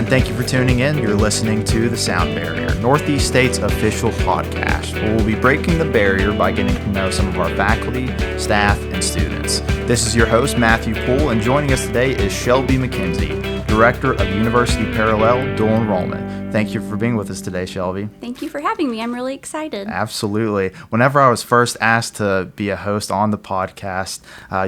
and thank you for tuning in. You're listening to The Sound Bearier, Northeast State's official podcast, where we'll be breaking the barrier by getting to know some of our faculty, staff, and students. This is your host, Matthew Poole, and joining us today is Shelby McKenzie, Director of University Parallel Dual Enrollment. Thank you for being with us today, Shelby. Thank you for having me. I'm really excited. Absolutely. Whenever I was first asked to be a host on the podcast,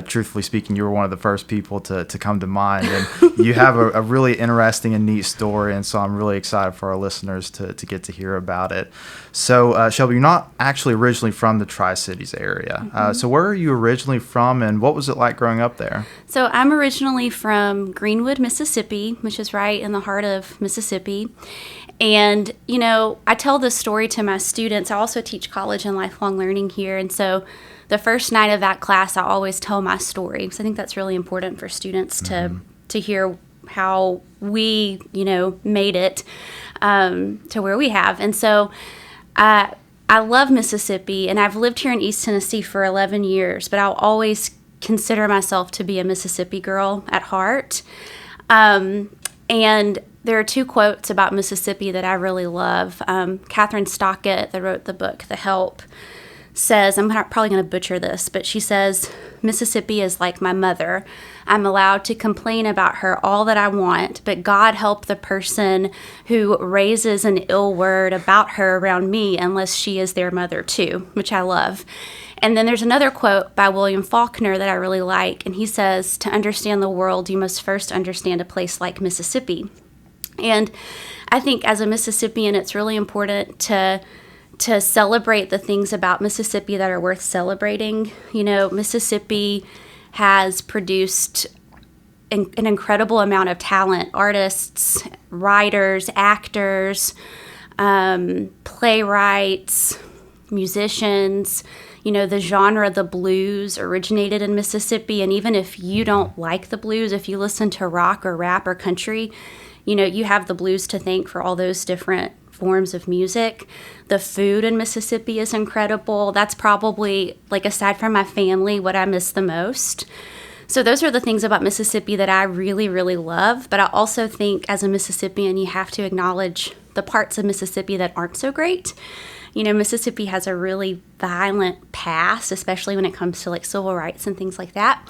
truthfully speaking, you were one of the first people to come to mind. And you have a really interesting and neat story, and so I'm really excited for our listeners to get to hear about it. So, Shelby, you're not actually originally from the Tri-Cities area. So where are you originally from, and what was it like growing up there? So I'm originally from Greenwood, Mississippi, which is right in the heart of Mississippi. And, you know, I tell this story to my students. I also teach college and lifelong learning here. And so the first night of that class, I always tell my story. So I think that's really important for students to hear how we, made it to where we have. And so I love Mississippi, and I've lived here in East Tennessee for 11 years, but I'll always consider myself to be a Mississippi girl at heart. And there are two quotes about Mississippi that I really love. Catherine Stockett, that wrote the book, The Help, says, I'm probably going to butcher this, but she says, Mississippi is like my mother. I'm allowed to complain about her all that I want, but God help the person who raises an ill word about her around me unless she is their mother too, which I love. And then there's another quote by William Faulkner that I really like, and he says, to understand the world, you must first understand a place like Mississippi. And I think as a Mississippian, it's really important to celebrate the things about Mississippi that are worth celebrating. You know, Mississippi has produced an incredible amount of talent, artists, writers, actors, playwrights, musicians. You know, the genre, the blues, originated in Mississippi. And even if you don't like the blues, if you listen to rock or rap or country, you have the blues to thank for all those different forms of music. The food in Mississippi is incredible. That's probably, aside from my family, what I miss the most. So those are the things about Mississippi that I really, really love. But I also think as a Mississippian, you have to acknowledge the parts of Mississippi that aren't so great. Mississippi has a really violent past, especially when it comes to civil rights and things like that.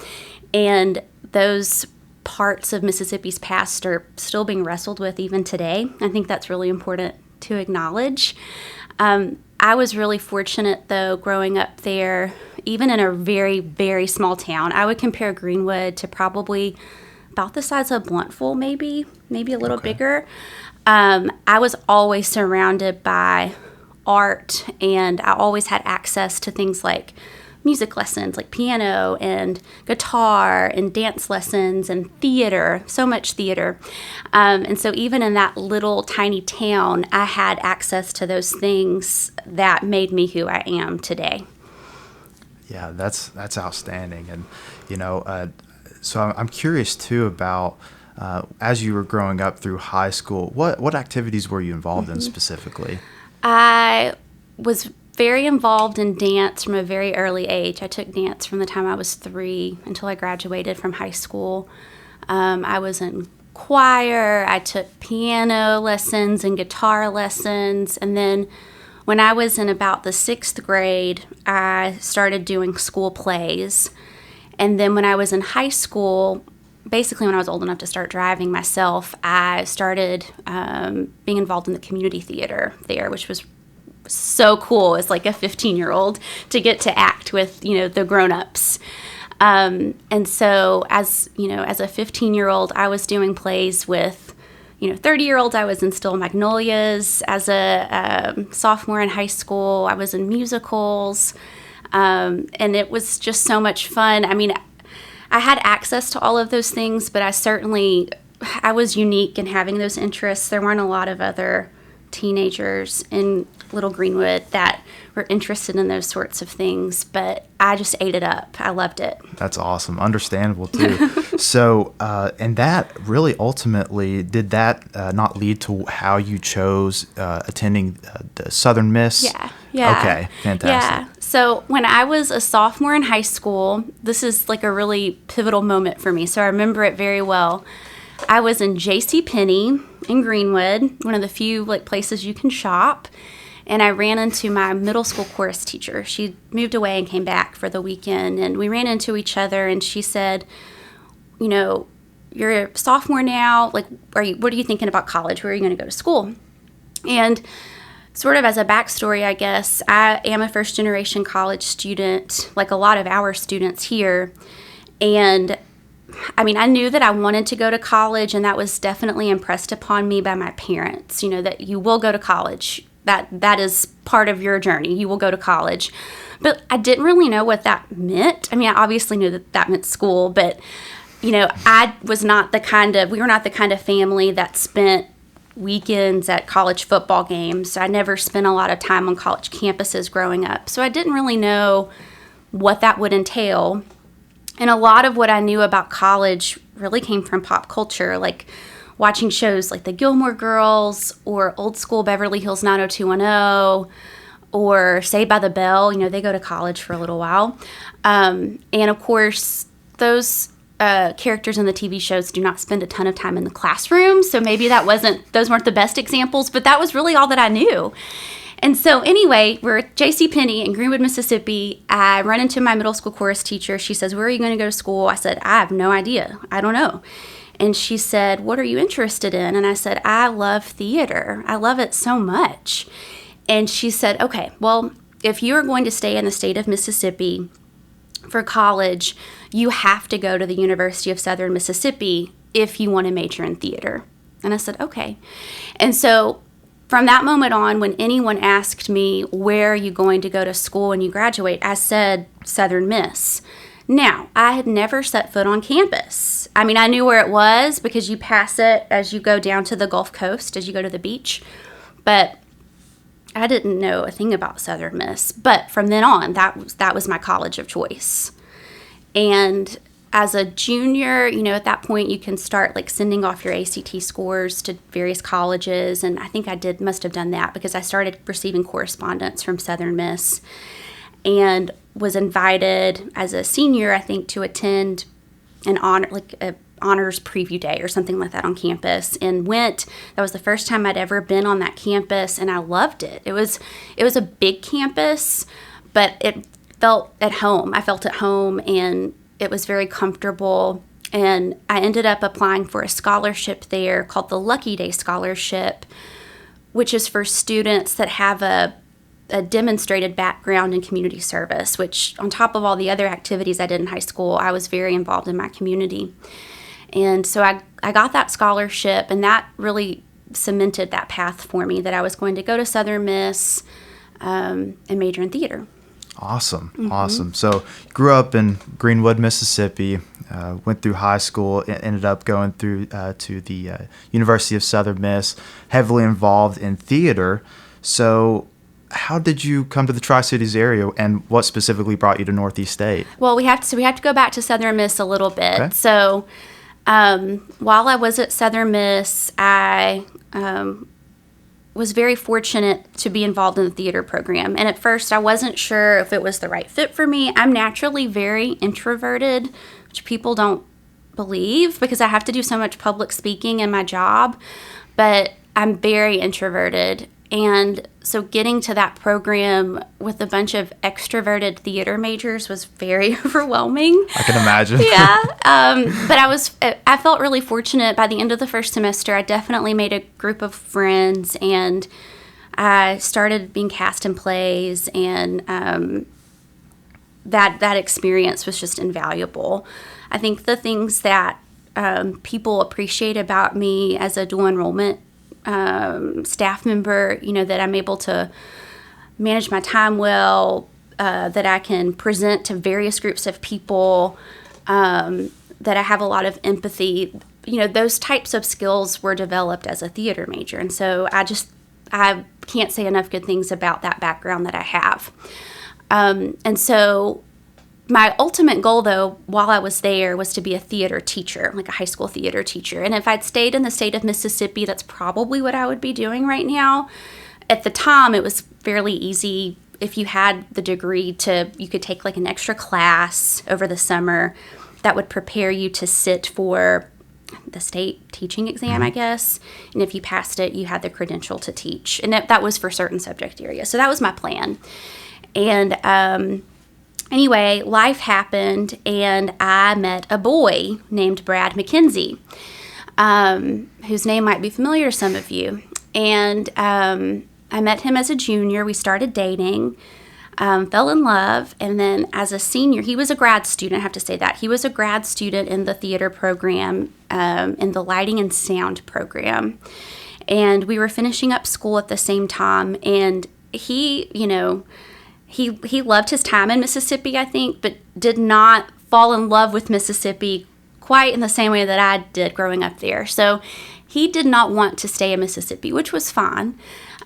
And those parts of Mississippi's past are still being wrestled with even today. I think that's really important to acknowledge. I was really fortunate, though, growing up there, even in a very, very small town. I would compare Greenwood to probably about the size of Blountville, maybe a little bigger. I was always surrounded by art, and I always had access to things like music lessons, like piano and guitar and dance lessons and theater, so much theater. And so even in that little tiny town, I had access to those things that made me who I am today. Yeah, that's outstanding. And, so I'm curious, too, about as you were growing up through high school, what activities were you involved in specifically? I was very involved in dance from a very early age. I took dance from the time I was 3 until I graduated from high school. I was in choir. I took piano lessons and guitar lessons. And then when I was in about the 6th grade, I started doing school plays. And then when I was in high school, basically when I was old enough to start driving myself, I started being involved in the community theater there, which was so cool as a 15-year-old to get to act with, the grown-ups. And so as a 15-year-old, I was doing plays with, 30-year-olds. I was in Still Magnolias. As a sophomore in high school, I was in musicals. And it was just so much fun. I mean, I had access to all of those things, but I was unique in having those interests. There weren't a lot of other teenagers in Little Greenwood that were interested in those sorts of things, but I just ate it up. I loved it. That's awesome. Understandable, too. So, and that really ultimately, did that not lead to how you chose attending the Southern Miss? Yeah. Okay, fantastic. Yeah. So when I was a sophomore in high school, this is a really pivotal moment for me, so I remember it very well. I was in J.C. Penney in Greenwood, one of the few places you can shop. And I ran into my middle school chorus teacher. She moved away and came back for the weekend. And we ran into each other, and she said, you're a sophomore now. What are you thinking about college? Where are you going to go to school? And sort of as a backstory, I guess, I am a first-generation college student, like a lot of our students here. And, I knew that I wanted to go to college, and that was definitely impressed upon me by my parents, that you will go to college. That is part of your journey. You will go to college. But I didn't really know what that meant. I obviously knew that meant school, but, we were not the kind of family that spent weekends at college football games. I never spent a lot of time on college campuses growing up. So I didn't really know what that would entail. And a lot of what I knew about college really came from pop culture, like watching shows like the Gilmore Girls or old school Beverly Hills 90210 or Saved by the Bell. They go to college for a little while. And of course, those characters in the TV shows do not spend a ton of time in the classroom. So maybe those weren't the best examples, but that was really all that I knew. And so anyway, we're at J.C. Penney in Greenwood, Mississippi. I run into my middle school chorus teacher. She says, "Where are you going to go to school?" I said, "I have no idea. I don't know." And she said, "What are you interested in?" And I said, "I love theater. I love it so much." And she said, "Okay, well, if you are going to stay in the state of Mississippi for college, you have to go to the University of Southern Mississippi if you want to major in theater." And I said, "Okay." And so from that moment on, when anyone asked me, "Where are you going to go to school when you graduate?" I said, "Southern Miss." Now, I had never set foot on campus. I knew where it was because you pass it as you go down to the Gulf Coast, as you go to the beach. But I didn't know a thing about Southern Miss. But from then on, that was my college of choice. And as a junior, at that point, you can start sending off your ACT scores to various colleges. And I think must have done that because I started receiving correspondence from Southern Miss and was invited as a senior, I think, to attend an honors preview day or something like that on campus, and went. That was the first time I'd ever been on that campus, and I loved it. It was a big campus, but it felt at home. I felt at home, and it was very comfortable. And I ended up applying for a scholarship there called the Lucky Day Scholarship, which is for students that have a demonstrated background in community service, which on top of all the other activities I did in high school, I was very involved in my community. And so I got that scholarship, and that really cemented that path for me that I was going to go to Southern Miss and major in theater. Awesome. Mm-hmm. Awesome. So grew up in Greenwood, Mississippi, went through high school, ended up going through to the University of Southern Miss, heavily involved in theater. So how did you come to the Tri-Cities area, and what specifically brought you to Northeast State? Well, we have to go back to Southern Miss a little bit. Okay. So while I was at Southern Miss, I was very fortunate to be involved in the theater program. And at first, I wasn't sure if it was the right fit for me. I'm naturally very introverted, which people don't believe because I have to do so much public speaking in my job. But I'm very introverted. And so getting to that program with a bunch of extroverted theater majors was very overwhelming. I can imagine. Yeah. But I felt really fortunate. By the end of the first semester, I definitely made a group of friends, and I started being cast in plays, and that experience was just invaluable. I think the things that people appreciate about me as a dual enrollment staff member, that I'm able to manage my time well, that I can present to various groups of people, that I have a lot of empathy. Those types of skills were developed as a theater major. And so I can't say enough good things about that background that I have. And so my ultimate goal, though, while I was there, was to be a theater teacher, like a high school theater teacher. And if I'd stayed in the state of Mississippi, that's probably what I would be doing right now. At the time, it was fairly easy. If you had the degree, you could take an extra class over the summer that would prepare you to sit for the state teaching exam, I guess. And if you passed it, you had the credential to teach. And that was for certain subject areas. So that was my plan. And anyway, life happened, and I met a boy named Brad McKenzie, whose name might be familiar to some of you. And I met him as a junior. We started dating. Fell in love, and then as a senior, he was a grad student, I have to say that. He was a grad student in the theater program, in the lighting and sound program. And we were finishing up school at the same time, and he loved his time in Mississippi, I think, but did not fall in love with Mississippi quite in the same way that I did growing up there. So he did not want to stay in Mississippi, which was fine.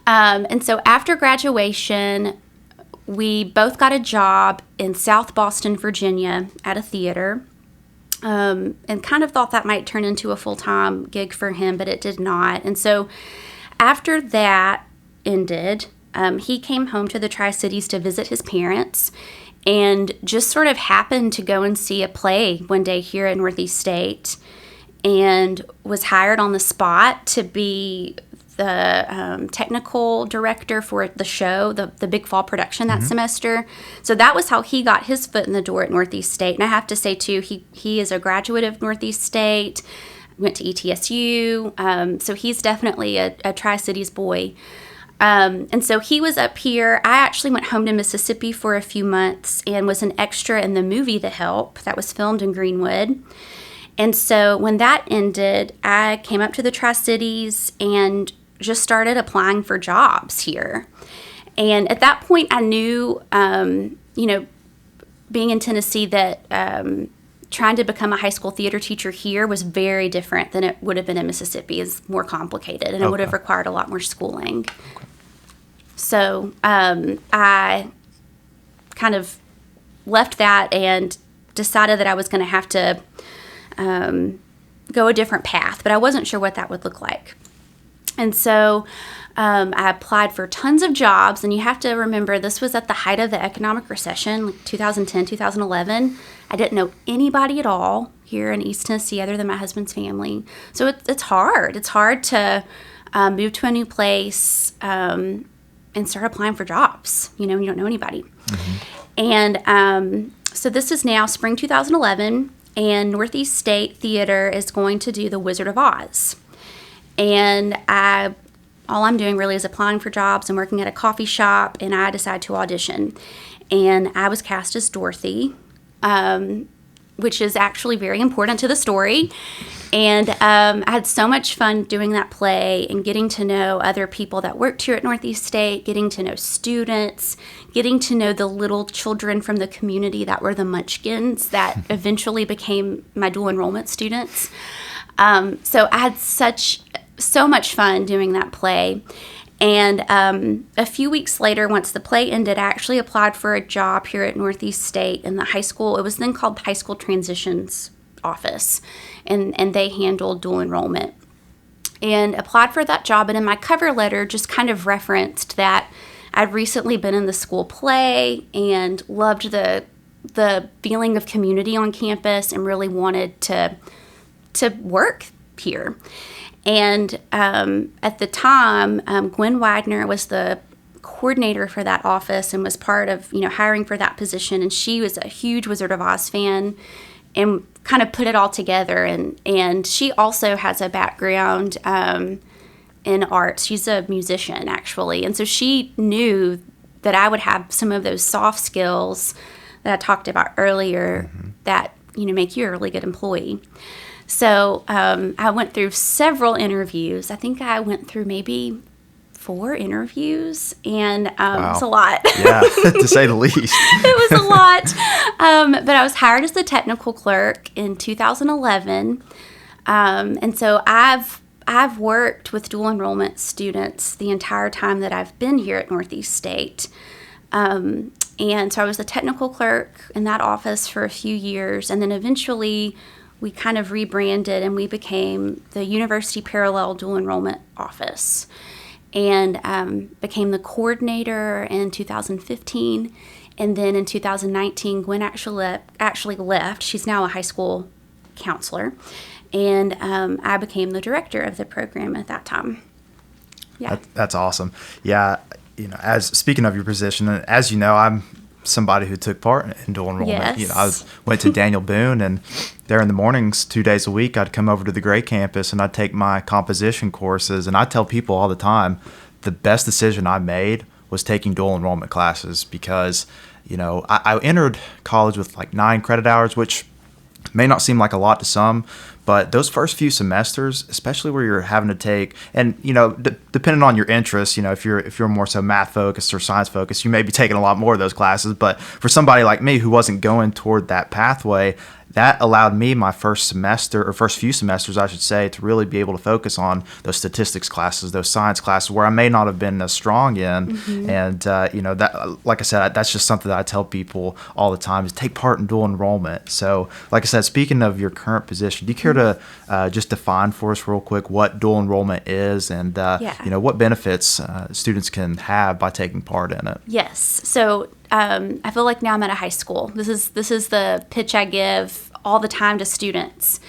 And so after graduation, we both got a job in South Boston, Virginia at a theater, and kind of thought that might turn into a full-time gig for him, but it did not. And so after that ended, he came home to the Tri-Cities to visit his parents, and just sort of happened to go and see a play one day here at Northeast State, and was hired on the spot to be the technical director for the show, the Big Fall production that semester. So that was how he got his foot in the door at Northeast State. And I have to say, too, he is a graduate of Northeast State, went to ETSU. So he's definitely a Tri-Cities boy. And so he was up here. I actually went home to Mississippi for a few months and was an extra in the movie The Help that was filmed in Greenwood. And so when that ended, I came up to the Tri-Cities and just started applying for jobs here. And at that point, I knew, being in Tennessee, that trying to become a high school theater teacher here was very different than it would have been in Mississippi. It's more complicated, and it would have required a lot more schooling. Okay. So I kind of left that and decided that I was going to have to go a different path, but I wasn't sure what that would look like. And so I applied for tons of jobs, and you have to remember this was at the height of the economic recession, like 2010, 2011. I didn't know anybody at all here in East Tennessee other than my husband's family. So it's hard. It's hard to move to a new place and start applying for jobs, when you don't know anybody. And so this is now spring 2011, and Northeast State Theater is going to do The Wizard of Oz. And all I'm doing really is applying for jobs and working at a coffee shop, and I decided to audition. And I was cast as Dorothy, which is actually very important to the story. And I had so much fun doing that play and getting to know other people that worked here at Northeast State, getting to know students, getting to know the little children from the community that were the munchkins that eventually became my dual enrollment students. So I had so much fun doing that play. And a few weeks later, once the play ended, I actually applied for a job here at Northeast State in the high school. It was then called High School Transitions Office, and they handled dual enrollment. And applied for that job, and in my cover letter just kind of referenced that I'd recently been in the school play and loved the feeling of community on campus and really wanted to work here. And at the time, Gwen Widener was the coordinator for that office and was part of, hiring for that position. And she was a huge Wizard of Oz fan and kind of put it all together. And she also has a background in arts. She's a musician, actually. And so she knew that I would have some of those soft skills that I talked about earlier that, make you a really good employee. So I went through several interviews. I think I went through maybe 4 interviews, and it was a lot. Yeah, to say the least. It was a lot. But I was hired as the technical clerk in 2011. And so I've worked with dual enrollment students the entire time that I've been here at Northeast State. And so I was the technical clerk in that office for a few years, and then eventually we kind of rebranded and we became the University Parallel Dual Enrollment Office, and became the coordinator in 2015. And then in 2019, Gwen actually left. She's now a high school counselor. and I became the director of the program at that time. Yeah, that's awesome. Yeah, as speaking of your position, as you know, I'm somebody who took part in dual enrollment. Yes. I went to Daniel Boone, and there in the mornings, 2 days a week, I'd come over to the Gray campus and I'd take my composition courses. And I tell people all the time, the best decision I made was taking dual enrollment classes because, I entered college with like 9 credit hours, which may not seem like a lot to some, but those first few semesters, especially where you're having to take, and depending on your interests, if you're more so math focused or science focused, you may be taking a lot more of those classes. But for somebody like me who wasn't going toward that pathway, that allowed me my first few semesters, I should say, to really be able to focus on those statistics classes, those science classes where I may not have been as strong in. Mm-hmm. And, that, like I said, that's just something that I tell people all the time is take part in dual enrollment. So, like I said, speaking of your current position, do you care to just define for us real quick what dual enrollment is and, what benefits students can have by taking part in it? Yes. So, I feel like now I'm at a high school. This is the pitch I give all the time to students.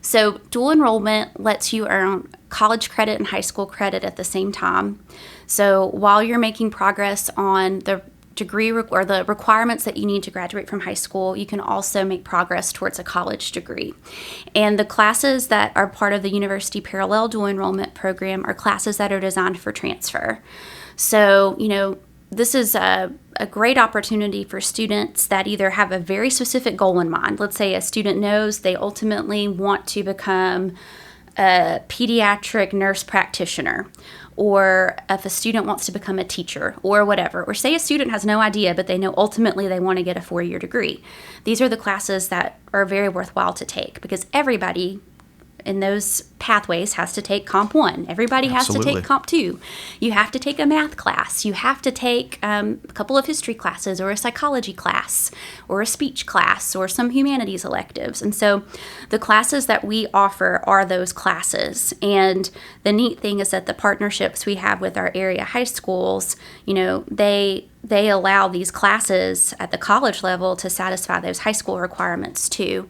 So dual enrollment lets you earn college credit and high school credit at the same time. So while you're making progress on the degree or the requirements that you need to graduate from high school, you can also make progress towards a college degree. And the classes that are part of the University Parallel Dual Enrollment program are classes that are designed for transfer. So, this is a great opportunity for students that either have a very specific goal in mind. Let's say a student knows they ultimately want to become a pediatric nurse practitioner, or if a student wants to become a teacher or whatever, or say a student has no idea, but they know ultimately they want to get a 4-year degree. These are the classes that are very worthwhile to take because everybody in those pathways has to take Comp 1. Everybody has to take Comp 2. You have to take a math class. You have to take a couple of history classes or a psychology class or a speech class or some humanities electives. And so the classes that we offer are those classes. And the neat thing is that the partnerships we have with our area high schools, they allow these classes at the college level to satisfy those high school requirements too.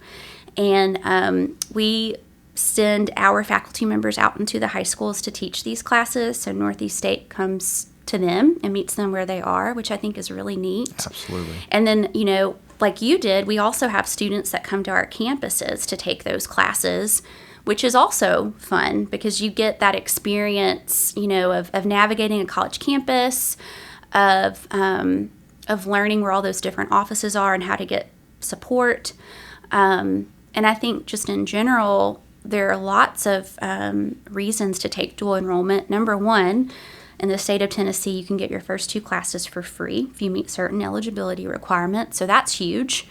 And we send our faculty members out into the high schools to teach these classes. So Northeast State comes to them and meets them where they are, which I think is really neat. Absolutely. And then, like you did, we also have students that come to our campuses to take those classes, which is also fun because you get that experience, of navigating a college campus, of learning where all those different offices are and how to get support. And I think just in general, there are lots of reasons to take dual enrollment. Number one, in the state of Tennessee, you can get your first 2 classes for free if you meet certain eligibility requirements. So that's huge.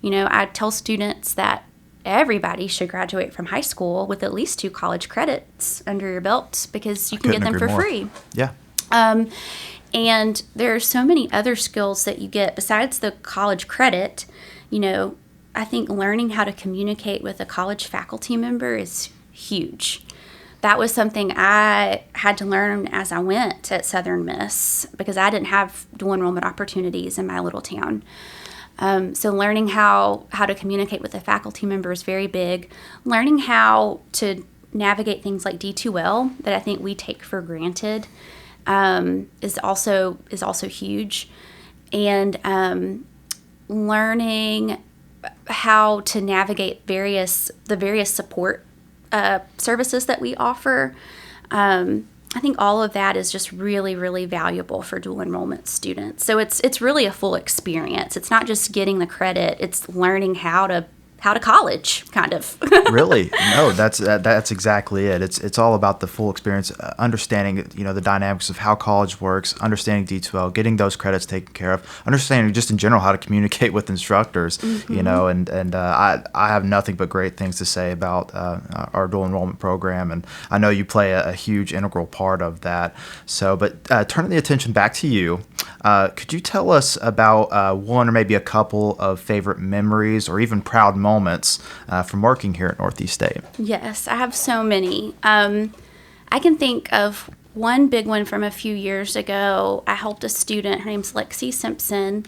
I tell students that everybody should graduate from high school with at least 2 college credits under your belt because you can get them for free. Yeah. And there are so many other skills that you get besides the college credit. I think learning how to communicate with a college faculty member is huge. That was something I had to learn as I went at Southern Miss because I didn't have dual enrollment opportunities in my little town. So learning how to communicate with a faculty member is very big. Learning how to navigate things like D2L that I think we take for granted is also huge. And learning how to navigate the various support services that we offer. I think all of that is just really, really valuable for dual enrollment students. So it's really a full experience. It's not just getting the credit; it's learning how to college, kind of. Really? No, that's exactly it. It's all about the full experience, understanding the dynamics of how college works, understanding D2L, getting those credits taken care of, understanding just in general how to communicate with instructors. Mm-hmm. And I have nothing but great things to say about our dual enrollment program, and I know you play a huge integral part of that. So, but turning the attention back to you, could you tell us about one or maybe a couple of favorite memories or even proud moments from working here at Northeast State? Yes, I have so many. I can think of one big one from a few years ago. I helped a student, her name's Lexi Simpson.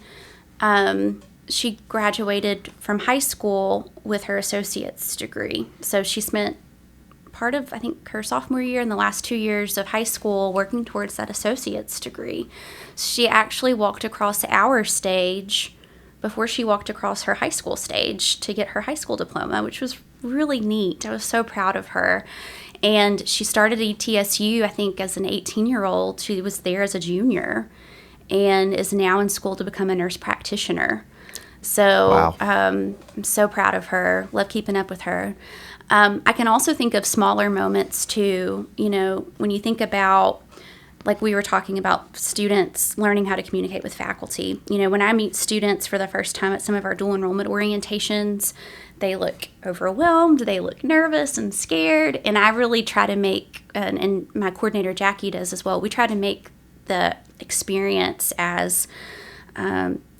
she graduated from high school with her associate's degree. So she spent part of, I think, her sophomore year and the last 2 years of high school working towards that associate's degree. She actually walked across our stage before she walked across her high school stage to get her high school diploma, which was really neat. I was so proud of her. And she started at ETSU, I think, as an 18-year-old. She was there as a junior and is now in school to become a nurse practitioner. So wow. I'm so proud of her. Love keeping up with her. I can also think of smaller moments too. You know, when you think about, like we were talking about, students learning how to communicate with faculty. You know, when I meet students for the first time at some of our dual enrollment orientations, they look overwhelmed, they look nervous and scared, and I really try to make, and my coordinator Jackie does as well, we try to make the experience as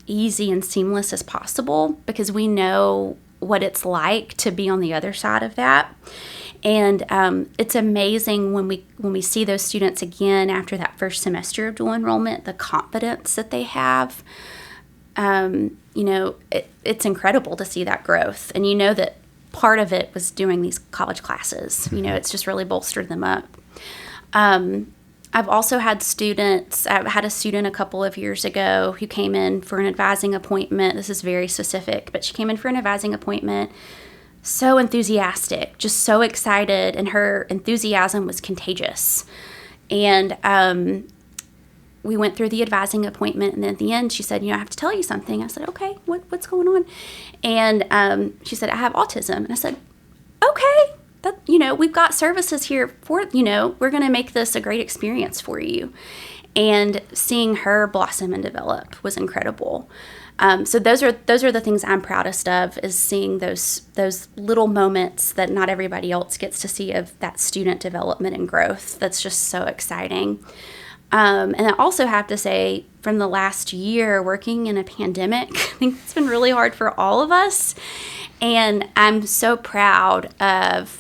easy and seamless as possible, because we know what it's like to be on the other side of that. And it's amazing when we see those students again after that first semester of dual enrollment, the confidence that they have. You know, it's incredible to see that growth. And you know that part of it was doing these college classes. You know, it's just really bolstered them up. I've also had students, I had a student a couple of years ago who came in for an advising appointment. This is very specific, but she came in for an advising appointment, so enthusiastic, just so excited, and her enthusiasm was contagious. And we went through the advising appointment, and then at the end she said, you know, I have to tell you something. I said, okay, what's going on? And she said, I have autism. And I said, okay. That, you know, we've got services here for, you know, we're going to make this a great experience for you. And seeing her blossom and develop was incredible. So those are the things I'm proudest of, is seeing those little moments that not everybody else gets to see of that student development and growth. That's just so exciting. And I also have to say, from the last year working in a pandemic, I think it's been really hard for all of us. And I'm so proud of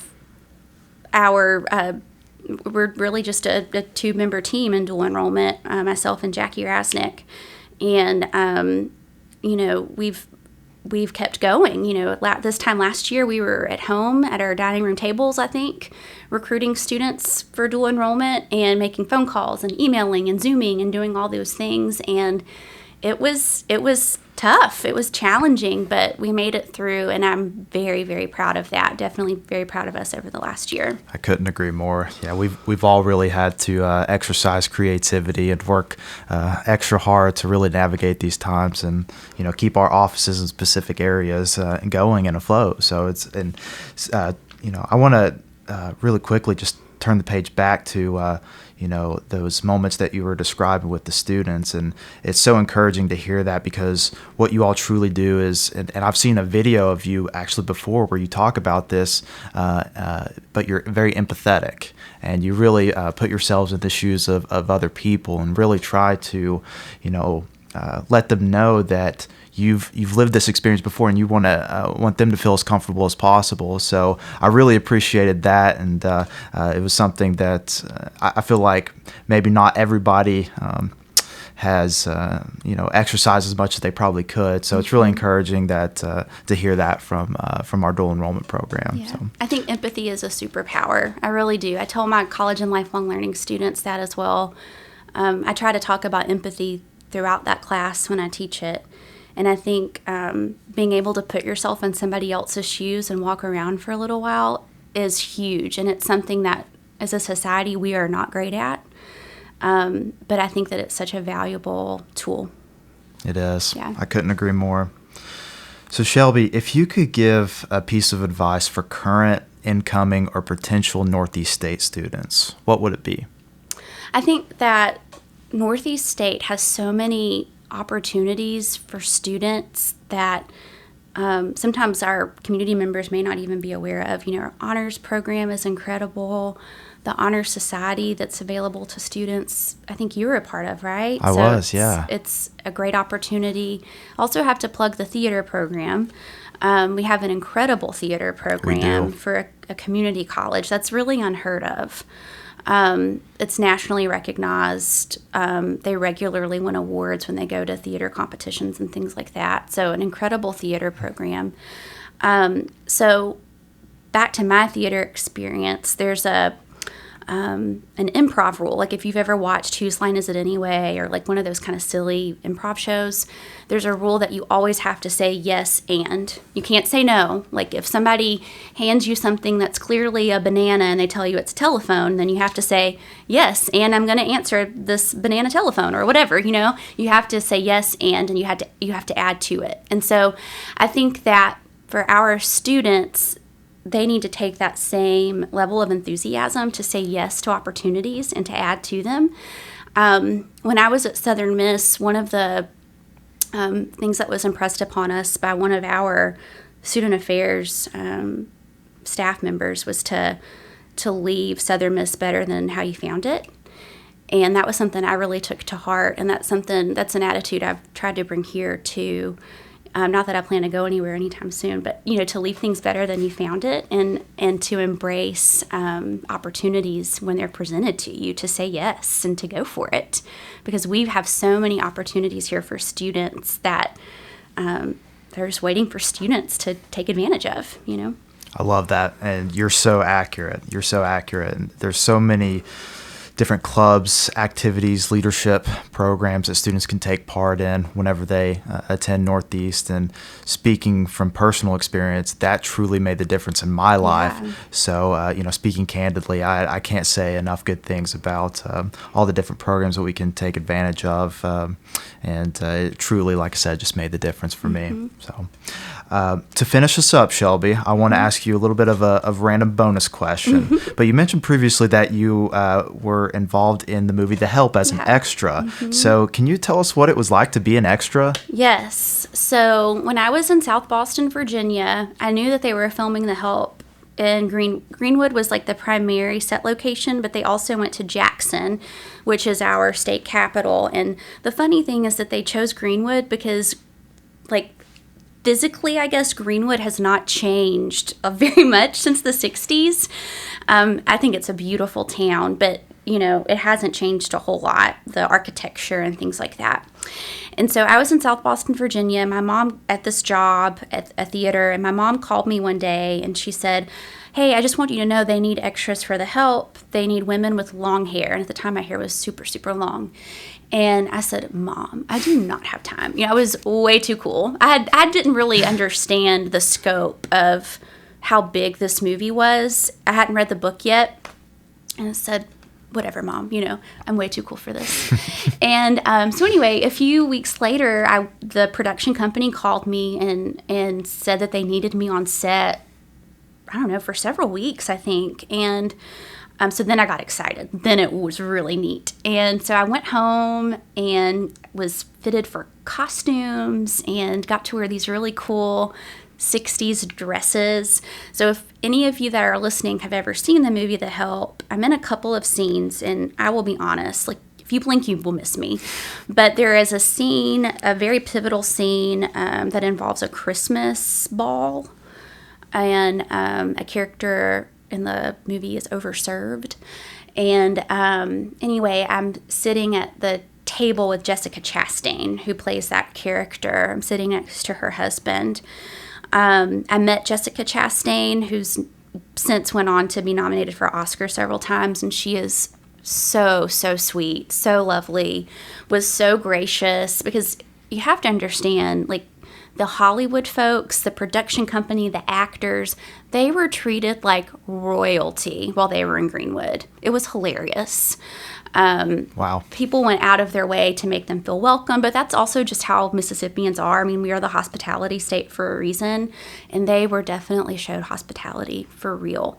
our, we're really just a 2-member team in dual enrollment, myself and Jackie Rasnick. And, you know, we've kept going. You know, this time last year, we were at home at our dining room tables, I think, recruiting students for dual enrollment and making phone calls and emailing and Zooming and doing all those things. And it was tough. It was challenging, but we made it through, and I'm very, very proud of that. Definitely very proud of us over the last year. I couldn't agree more. Yeah, we've all really had to exercise creativity and work extra hard to really navigate these times, and you know, keep our offices in specific areas going and afloat. So you know, I want to really quickly just turn the page back to you know, those moments that you were describing with the students. And it's so encouraging to hear that, because what you all truly do is, and I've seen a video of you actually before where you talk about this, but you're very empathetic, and you really put yourselves in the shoes of other people, and really try to, you know, let them know that you've lived this experience before, and you want them to feel as comfortable as possible. So I really appreciated that, and it was something that I feel like maybe not everybody has you know, exercised as much as they probably could. So it's really encouraging that to hear that from our dual enrollment program. Yeah. So I think empathy is a superpower. I really do. I tell my college and lifelong learning students that as well. I try to talk about empathy throughout that class when I teach it. And I think being able to put yourself in somebody else's shoes and walk around for a little while is huge. And it's something that, as a society, we are not great at. But I think that it's such a valuable tool. It is. Yeah. I couldn't agree more. So Shelby, if you could give a piece of advice for current, incoming, or potential Northeast State students, what would it be? I think that Northeast State has so many opportunities for students that sometimes our community members may not even be aware of. You know, our honors program is incredible. The Honor Society that's available to students, I think you were a part of, right? I was, yeah. It's a great opportunity. Also have to plug the theater program. We have an incredible theater program for a community college. That's really unheard of. It's nationally recognized. They regularly win awards when they go to theater competitions and things like that. So an incredible theater program. So back to my theater experience, there's an improv rule. Like if you've ever watched Whose Line Is It Anyway, or like one of those kind of silly improv shows, there's a rule that you always have to say yes and. You can't say no. Like if somebody hands you something that's clearly a banana and they tell you it's a telephone, then you have to say yes, and I'm going to answer this banana telephone or whatever, you know. You have to say yes and you have to add to it. And so I think that for our students, they need to take that same level of enthusiasm to say yes to opportunities and to add to them. When I was at Southern Miss, one of the things that was impressed upon us by one of our student affairs staff members was to leave Southern Miss better than how you found it. And that was something I really took to heart, and that's an attitude I've tried to bring here too. Not that I plan to go anywhere anytime soon, but, you know, to leave things better than you found it, and to embrace opportunities when they're presented to you, to say yes and to go for it. Because we have so many opportunities here for students that they're just waiting for students to take advantage of, you know. I love that. And you're so accurate. And there's so many different clubs, activities, leadership programs that students can take part in whenever they attend Northeast. And speaking from personal experience, that truly made the difference in my life. Yeah. So, speaking candidly, I can't say enough good things about all the different programs that we can take advantage of. And it truly, like I said, just made the difference for me. So to finish us up, Shelby, I want to ask you a little bit of a random bonus question. But you mentioned previously that you were involved in the movie The Help as an extra. So can you tell us what it was like to be an extra? Yes. So when I was in South Boston, Virginia, I knew that they were filming The Help. And Greenwood was like the primary set location, but they also went to Jackson, which is our state capital. And the funny thing is that they chose Greenwood because, like, physically, I guess Greenwood has not changed very much since the 60s. I think it's a beautiful town, but, you know, it hasn't changed a whole lot, the architecture and things like that. And so I was in South Boston, Virginia. My mom at this job at a theater, and my mom called me one day and she said, "Hey, I just want you to know they need extras for The Help. They need women with long hair." And at the time, my hair was super, super long. And I said, "Mom, I do not have time." You know, I was way too cool. I didn't really understand the scope of how big this movie was. I hadn't read the book yet. And I said, "Whatever, Mom, you know, I'm way too cool for this." And so anyway, a few weeks later, the production company called me and said that they needed me on set, I don't know, for several weeks, I think. And so then I got excited. Then it was really neat. And so I went home and was fitted for costumes and got to wear these really cool 60s dresses. So if any of you that are listening have ever seen the movie The Help, I'm in a couple of scenes, and I will be honest, like, if you blink, you will miss me. But there is a scene, a very pivotal scene that involves a Christmas ball, and a character in the movie is overserved. And anyway, I'm sitting at the table with Jessica Chastain, who plays that character. I'm sitting next to her husband. I met Jessica Chastain, who's since went on to be nominated for Oscar several times, and she is so, so sweet, so lovely, was so gracious, because you have to understand, like, the Hollywood folks, the production company, the actors, they were treated like royalty while they were in Greenwood. It was hilarious. Wow. People went out of their way to make them feel welcome, but that's also just how Mississippians are. I mean, we are the hospitality state for a reason, and they were definitely showed hospitality for real.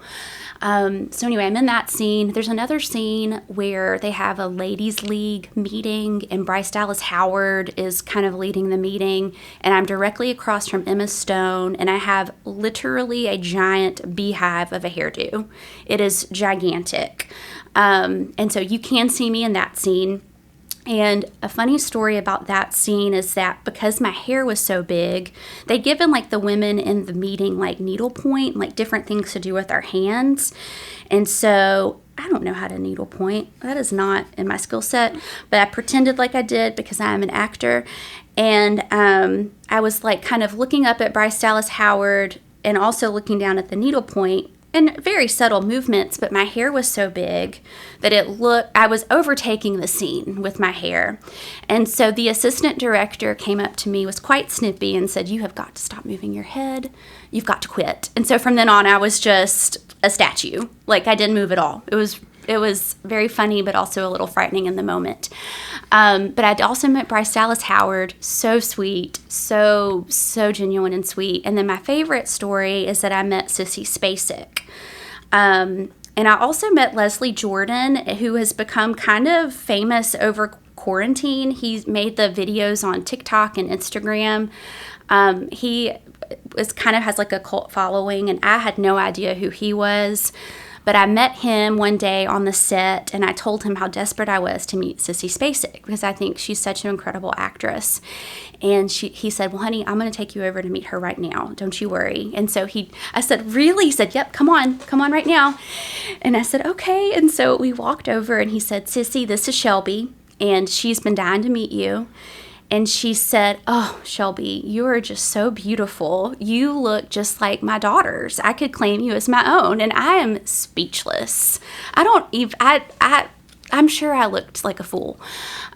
So anyway, I'm in that scene. There's another scene where they have a ladies' league meeting, and Bryce Dallas Howard is kind of leading the meeting, and I'm directly across from Emma Stone, and I have literally a giant beehive of a hairdo. It is gigantic. And so you can see me in that scene. And a funny story about that scene is that because my hair was so big, they'd given like the women in the meeting like needlepoint, like different things to do with our hands. And so I don't know how to needlepoint. That is not in my skill set. But I pretended like I did because I am an actor. And I was like kind of looking up at Bryce Dallas Howard and also looking down at the needlepoint, and very subtle movements, but my hair was so big that I was overtaking the scene with my hair. And so the assistant director came up to me, was quite snippy, and said, "You have got to stop moving your head. You've got to quit." And so from then on, I was just a statue. Like, I didn't move at all. It was very funny, but also a little frightening in the moment. But I'd also met Bryce Dallas Howard, so sweet, so genuine and sweet. And then my favorite story is that I met Sissy Spacek. And I also met Leslie Jordan, who has become kind of famous over quarantine. He's made the videos on TikTok and Instagram. He has like a cult following, and I had no idea who he was. But I met him one day on the set, and I told him how desperate I was to meet Sissy Spacek because I think she's such an incredible actress. And he said, "Well, honey, I'm going to take you over to meet her right now. Don't you worry." And so I said, "Really?" He said, "Yep, come on right now." And I said, "Okay." And so we walked over, and he said, "Sissy, this is Shelby, and she's been dying to meet you." And she said, "Oh, Shelby, you are just so beautiful. You look just like my daughters. I could claim you as my own." And I am speechless. I'm sure I looked like a fool.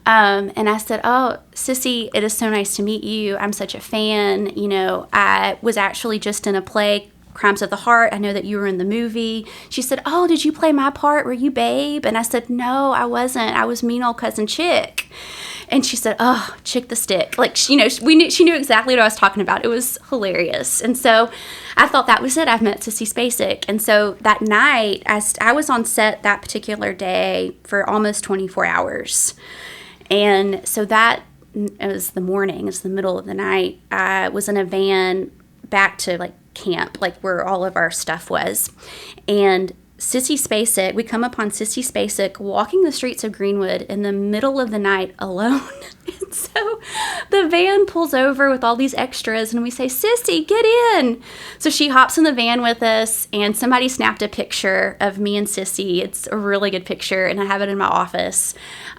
And I said, "Oh, Sissy, it is so nice to meet you. I'm such a fan. You know, I was actually just in a play, Crimes of the Heart. I know that you were in the movie." She said, "Oh, did you play my part? Were you Babe?" And I said, "No, I wasn't. I was mean old cousin Chick." And she said, "Oh, Chick the Stick." Like, she knew exactly what I was talking about. It was hilarious. And so I thought that was it. I've met Sissy Spacek. And so that night, I was on set that particular day for almost 24 hours. And so it was the morning. It was the middle of the night. I was in a van back to, like, camp, like where all of our stuff was. And Sissy Spacek, we come upon Sissy Spacek walking the streets of Greenwood in the middle of the night alone. And so the van pulls over with all these extras, and we say, "Sissy, get in." So she hops in the van with us, and somebody snapped a picture of me and Sissy. It's a really good picture, and I have it in my office.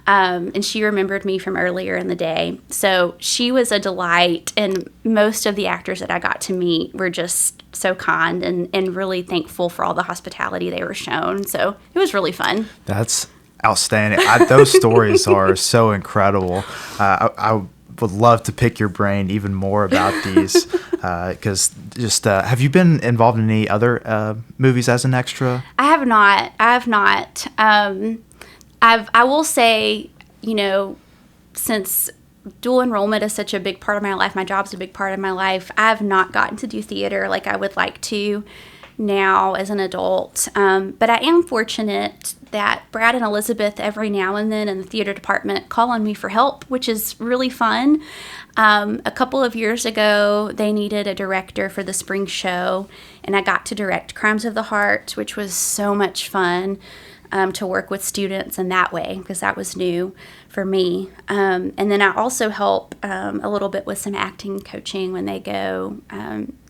And she remembered me from earlier in the day. So she was a delight, and most of the actors that I got to meet were just so kind and really thankful for all the hospitality they were shown. So it was really fun. That's outstanding. Those stories are so incredible. I would love to pick your brain even more about these because have you been involved in any other movies as an extra? I have not. I will say, you know, since dual enrollment is such a big part of my life, my job's a big part of my life, I have not gotten to do theater like I would like to now as an adult. But I am fortunate that Brad and Elizabeth every now and then in the theater department call on me for help, which is really fun. A couple of years ago, they needed a director for the spring show, and I got to direct Crimes of the Heart, which was so much fun. To work with students in that way, because that was new for me. And then I also help a little bit with some acting coaching when they go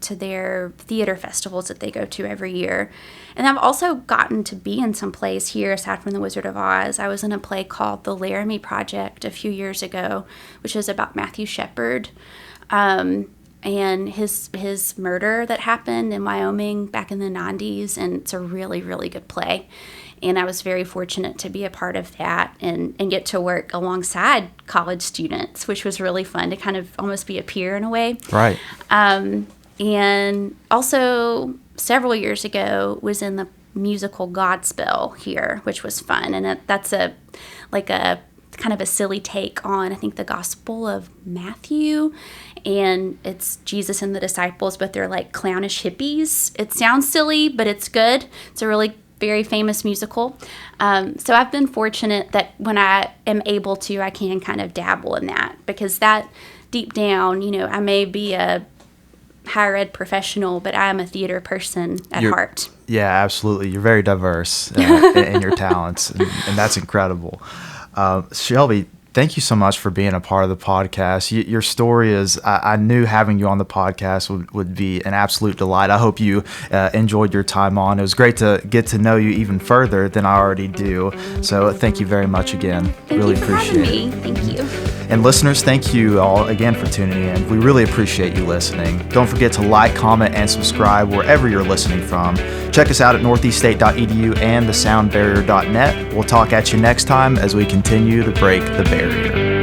to their theater festivals that they go to every year. And I've also gotten to be in some plays here, aside from The Wizard of Oz. I was in a play called The Laramie Project a few years ago, which is about Matthew Shepard and his murder that happened in Wyoming back in the 90s. And it's a really, really good play. And I was very fortunate to be a part of that and get to work alongside college students, which was really fun to kind of almost be a peer in a way. Right. And also several years ago was in the musical Godspell here, which was fun. And that's a kind of a silly take on, I think, the Gospel of Matthew. And it's Jesus and the disciples, but they're like clownish hippies. It sounds silly, but it's good. It's a really very famous musical. So I've been fortunate that when I am able to, I can kind of dabble in that, because that deep down, you know, I may be a higher ed professional, but I am a theater person at heart. Yeah, absolutely. You're very diverse in your talents, and that's incredible. Shelby, Thank you so much for being a part of the podcast. Your story is, I knew having you on the podcast would be an absolute delight. I hope you enjoyed your time on. It was great to get to know you even further than I already do. So thank you very much again. Really appreciate it. Thank you. And listeners, thank you all again for tuning in. We really appreciate you listening. Don't forget to like, comment, and subscribe wherever you're listening from. Check us out at northeaststate.edu and thesoundbarrier.net. We'll talk at you next time as we continue to break the barrier.